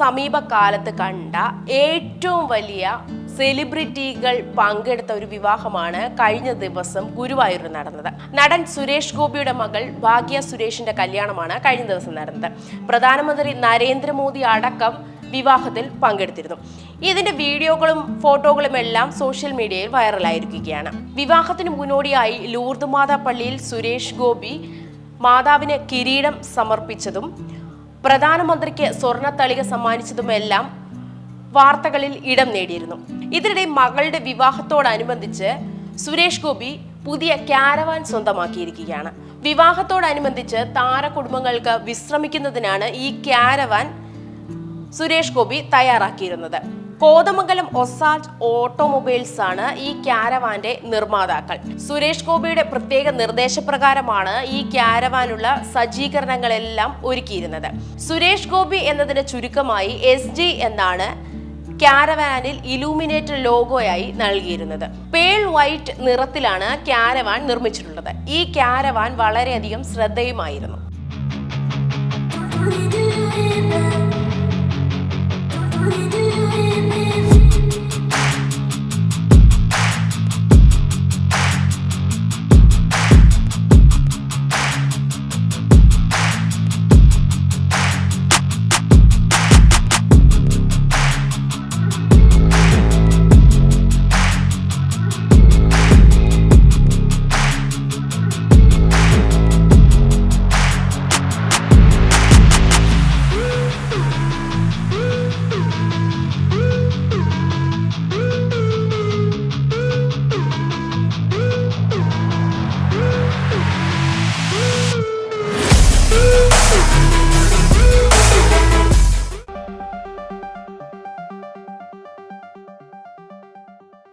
സമീപകാലത്ത് കണ്ട ഏറ്റവും വലിയ സെലിബ്രിറ്റികൾ പങ്കെടുത്ത ഒരു വിവാഹമാണ് കഴിഞ്ഞ ദിവസം ഗുരുവായൂരിൽ നടന്നത്. നടൻ സുരേഷ് ഗോപിയുടെ മകൾ ഭാഗ്യ സുരേഷിന്റെ കല്യാണമാണ് കഴിഞ്ഞ ദിവസം നടന്നത്. പ്രധാനമന്ത്രി നരേന്ദ്രമോദി അടക്കം വിവാഹത്തിൽ പങ്കെടുത്തിരുന്നു. ഇതിന്റെ വീഡിയോകളും ഫോട്ടോകളും എല്ലാം സോഷ്യൽ മീഡിയയിൽ വൈറലായിരിക്കുകയാണ്. വിവാഹത്തിന് മുന്നോടിയായി ലൂർദ് മാതാ പള്ളിയിൽ സുരേഷ് ഗോപി മാതാവിന് കിരീടം സമർപ്പിച്ചതും പ്രധാനമന്ത്രിക്ക് സ്വർണ്ണത്തളിക സമ്മാനിച്ചതുമെല്ലാം വാർത്തകളിൽ ഇടം നേടിയിരുന്നു. ഇതിനിടെ മകളുടെ വിവാഹത്തോടനുബന്ധിച്ച് സുരേഷ് ഗോപി പുതിയ ക്യാരവാൻ സ്വന്തമാക്കിയിരിക്കുകയാണ്. വിവാഹത്തോടനുബന്ധിച്ച് താരകുടുംബങ്ങൾക്ക് വിശ്രമിക്കുന്നതിനാണ് ഈ caravan Suresh Gopi തയ്യാറാക്കിയിരുന്നത്. Kothamangalam Osage automobiles ആണ് ഈ ക്യാരവാന്റെ നിർമ്മാതാക്കൾ. സുരേഷ് ഗോപിയുടെ പ്രത്യേക നിർദ്ദേശപ്രകാരമാണ് ഈ ക്യാരവാനുള്ള സജ്ജീകരണങ്ങളെല്ലാം ഒരുക്കിയിരുന്നത്. സുരേഷ് ഗോപി എന്നതിന് ചുരുക്കമായി SG എന്നാണ് ക്യാരവാനിൽ ഇലൂമിനേറ്റഡ് ലോഗോയായി നൽകിയിരുന്നത്. പേൾ വൈറ്റ് നിറത്തിലാണ് ക്യാരവാൻ നിർമ്മിച്ചിട്ടുള്ളത്. ഈ ക്യാരവാൻ വളരെയധികം ശ്രദ്ധേയമായിരുന്നു.